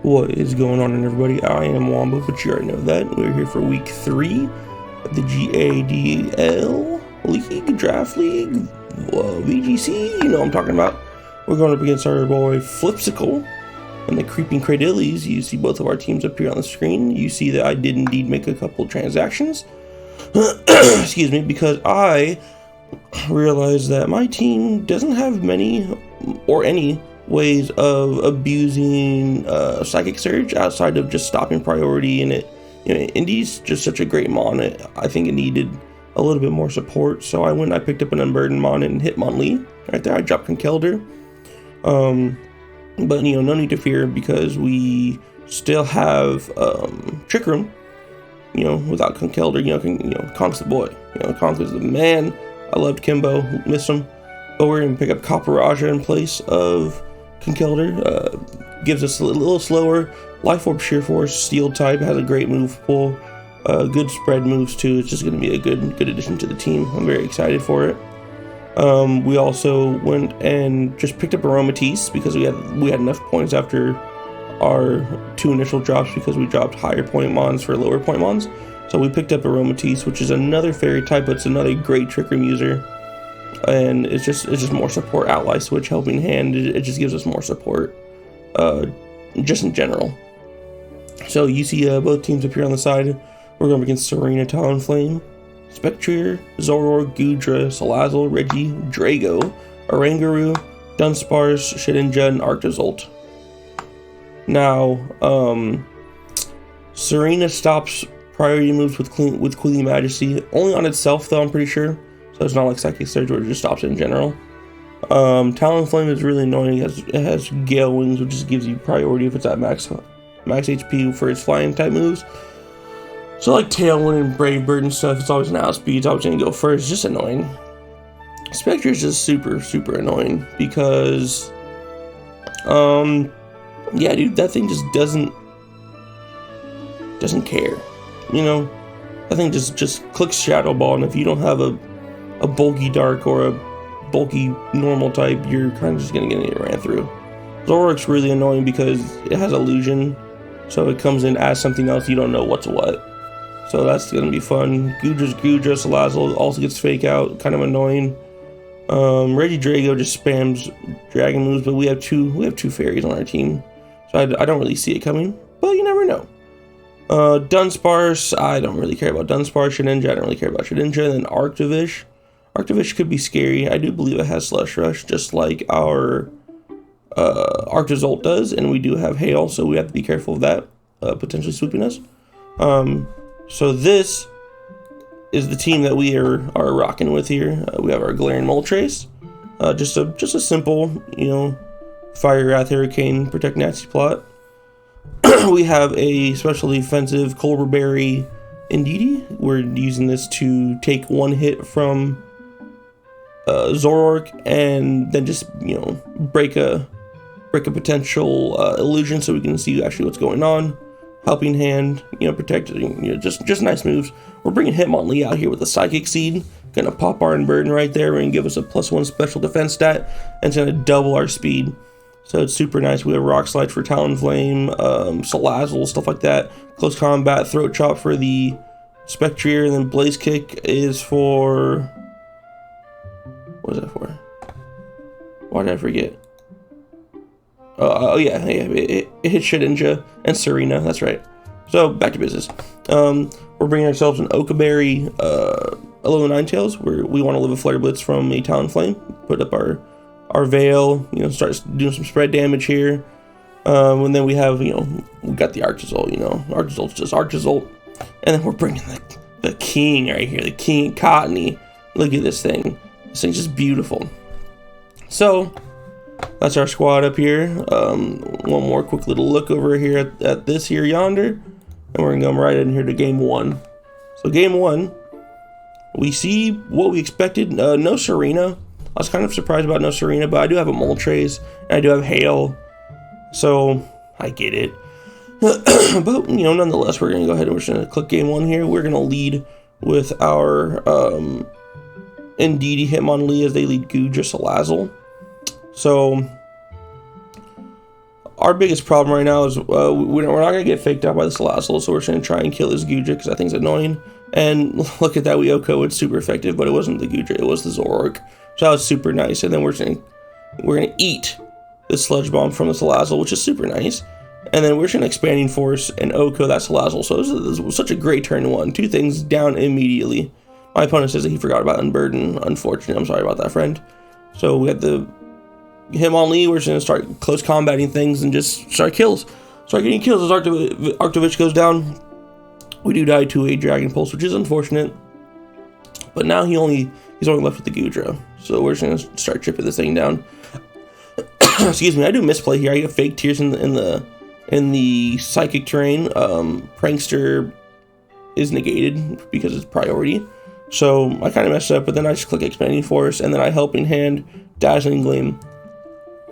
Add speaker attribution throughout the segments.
Speaker 1: What is going on, everybody? I am Wombo, but you already know that. We're here for week 3 of the GADL League, Draft League, VGC, you know what I'm talking about. We're going up against our boy Flipsicle and the Creeping Cradilies. You see both of our teams up here on the screen. You see that I did indeed make a couple transactions. Excuse me, because I realized that my team doesn't have many or any ways of abusing Psychic Surge outside of just stopping priority. And it, you know, Indy's just such a great mon. I think it needed a little bit more support, so I picked up an Unburdened mon and Hitmonlee right there. I dropped Conkeldurr, but you know, no need to fear because we still have Trick Room. You know, without Conkeldurr, Conk's the boy. Conk is the man. I loved Kimbo, miss him, but we're gonna pick up Copperaja in place of Conkeldurr. Gives us a little slower Life Orb, Sheer Force, Steel type, has a great move pool, good spread moves too. It's just going to be a good addition to the team. I'm very excited for it. We also went and just picked up Aromatisse because we had enough points after our 2 initial drops because we dropped higher point mons for lower point mons. So we picked up Aromatisse, which is another fairy type, but it's another great Trick Room user. And it's just more support. Ally Switch, Helping Hand, it just gives us more support just in general. So you see both teams up here on the side. We're going against Serena, Talonflame, Spectrier, Zoroark, Goodra, Salazzle, Reggie, Drago, Oranguru, Dunsparce, Shedinja, and Arctozolt. Now, Serena stops priority moves with Queenly Majesty, only on itself though, I'm pretty sure. So it's not like Psychic Surge where it just stops it in general. Talonflame is really annoying. It has Gale Wings, which just gives you priority if it's at max HP for its flying type moves. So like Tailwind and Brave Bird and stuff, it's always an outspeed. It's always going to go first. It's just annoying. Spectre is just super annoying because, yeah, dude, that thing just doesn't care. You know, that thing just clicks Shadow Ball, and if you don't have a bulky Dark or a bulky normal type, you're kind of just going to get it ran through. Zoroark's really annoying because it has Illusion, so it comes in as something else, you don't know what's what. So that's going to be fun. Goodra's Goodra, Salazzle also gets Fake Out, kind of annoying. Reggie Drago just spams Dragon moves, but we have two fairies on our team, so I don't really see it coming, but you never know. Dunsparce, I don't really care about Dunsparce. Shedinja, I don't really care about Shedinja. And then Arctovish. Arctovish could be scary. I do believe it has Slush Rush, just like our Arctozolt does, and we do have Hail, so we have to be careful of that potentially swooping us. So this is the team that we are rocking with here. We have our Galarian Moltres, just a simple, Fire Wrath, Hurricane, Protect Nasty plot. We have a special defensive Colbur Berry Indeedee. We're using this to take 1 hit from Zoroark and then just break a potential illusion so we can see actually what's going on. Helping Hand, protecting, just nice moves. We're bringing Hitmonlee out here with a Psychic Seed. Gonna pop our Unburden right there and give us a +1 special defense stat, and it's gonna double our speed. So it's super nice. We have Rock Slide for Talonflame, Salazzle, stuff like that. Close Combat, Throat Chop for the Spectrier, and then Blaze Kick is for... What is that for? Why did I forget? Oh yeah, it hits Shedinja and Serena, that's right. So, back to business. We're bringing ourselves an Okaberry, Alolan Ninetales, where we want to live a Flare Blitz from a Talonflame. Put up our Veil, start doing some spread damage here. And then we have, we got the Arctozolt, Arctozolt's just Arctozolt. And then we're bringing the king right here, the king Cottonee. Look at this thing. This thing's just beautiful. So, that's our squad up here. One more quick little look over here at this here yonder. And we're going to come right in here to game 1. So game 1, we see what we expected. No Serena. I was kind of surprised about no Serena, but I do have a Moltres, and I do have Hail, so I get it. But, nonetheless, we're going to go ahead and we're just going to click game 1 here. We're going to lead with our Indeedee, Hitmonlee as they lead Goodra, Salazzle. So, our biggest problem right now is we're not going to get faked out by the Salazzle, so we're just going to try and kill this Gudra because that thing's annoying. And look at that, we OHKO, it's super effective, but it wasn't the Gudra, it was the Zoroark. So that was super nice. And then we're gonna eat the Sludge Bomb from the Salazzle, which is super nice. And then we're just gonna Expanding Force and OHKO that Salazzle. So this was such a great turn one. Two things down immediately. My opponent says that he forgot about Unburden. Unfortunately, I'm sorry about that, friend. So we had the Hitmonlee. We're just gonna start close combating things and just start kills. Start getting kills as Arctovich goes down. We do die to a Dragon Pulse, which is unfortunate. But now he's only left with the Gudra. So we're just gonna start chipping this thing down. Excuse me, I do misplay here. I get fake tears in the psychic terrain. Prankster is negated because it's priority. So I kind of messed up, but then I just click Expanding Force, and then I Helping Hand, Dazzling Gleam.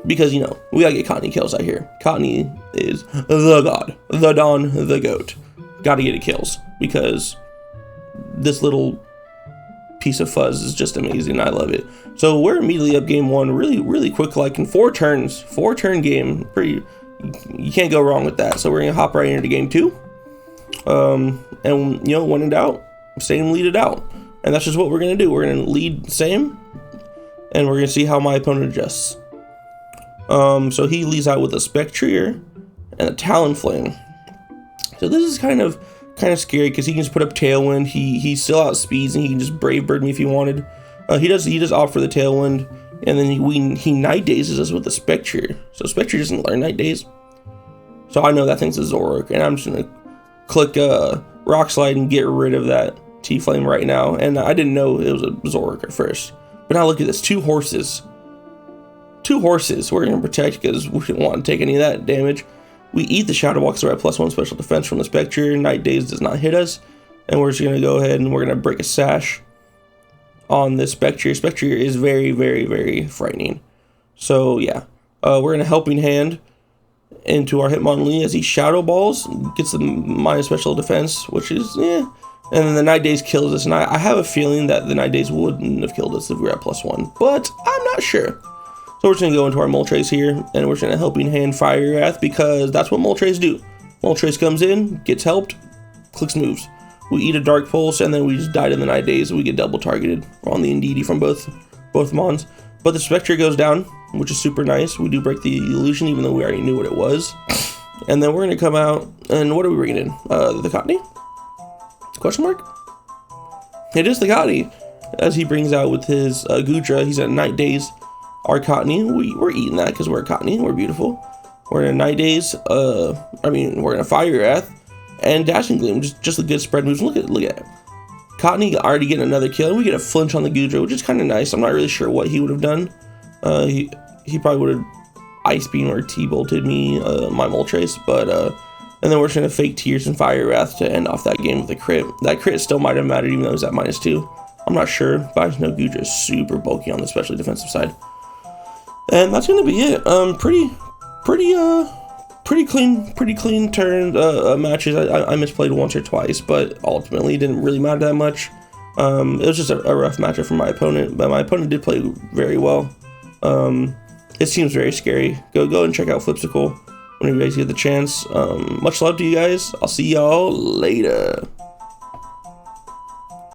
Speaker 1: Because, you know, we gotta get Cottonee kills out here. Cottonee is the god, the Don, the goat. Gotta get it kills, because this little piece of fuzz is just amazing. I love it. So we're immediately up game one, really quick, like in 4 turn game. You can't go wrong with that. So we're gonna hop right into game 2. And you know, when in doubt, same lead it out. And that's just what we're gonna do. We're gonna lead same, and we're gonna see how my opponent adjusts. So he leads out with a Spectrier and a Talonflame. So this is kind of scary because he can just put up Tailwind. He still outspeeds, and he can just Brave Bird me if he wanted. He does opt for the Tailwind, and then he Night Dazes us with the Spectrier. So Spectrier doesn't learn Night Daze. So I know that thing's a Zoroark, and I'm just gonna click Rock Slide and get rid of that T-Flame right now. And I didn't know it was a Zoroark at first, but now look at this, 2 horses. 2 horses we're gonna protect because we didn't want to take any of that damage. We eat the Shadow Walk, so we're at +1 special defense from the Spectre. Night Daze does not hit us. And we're just going to go ahead and we're going to break a Sash on this Spectre. Spectre is very frightening. So yeah, we're going to Helping Hand into our Hitmonlee as he Shadow Balls. Gets the minus special defense, which is, And then the Night Daze kills us. And I have a feeling that the Night Daze wouldn't have killed us if we were at +1. But I'm not sure. So we're just going to go into our Moltres here, and we're just going to Helping Hand Fire Wrath, because that's what Moltres do. Moltres comes in, gets helped, clicks moves. We eat a Dark Pulse, and then we just die to the Night Daze, and we get double targeted on the Indeedee from both Mons. But the Spectre goes down, which is super nice. We do break the illusion, even though we already knew what it was. And then we're going to come out, and what are we bringing in? The Cottonee? Question mark? It is the Cottonee, as he brings out with his Gudra. He's at Night Daze. Our Cottonee, we're eating that because we're a Cottonee, we're beautiful. We're in a Night Daze, we're in a Fire Wrath, and Dashing Gleam, just a good spread moves. Look at it. Cottonee already getting another kill, and we get a flinch on the Gudra, which is kind of nice. I'm not really sure what he would have done. He probably would have Ice Beam or T-bolted me, my Moltres, but, and then we're just going to fake Tears and Fire Wrath to end off that game with a crit. That crit still might have mattered, even though it was at -2. I'm not sure, but I just know Gudra is super bulky on the especially defensive side. And that's gonna be it. Pretty clean turn matches. I misplayed once or twice, but ultimately it didn't really matter that much. It was just a rough matchup for my opponent, but my opponent did play very well. It seems very scary. Go and check out Flipsicle whenever you guys get the chance. Much love to you guys. I'll see y'all later.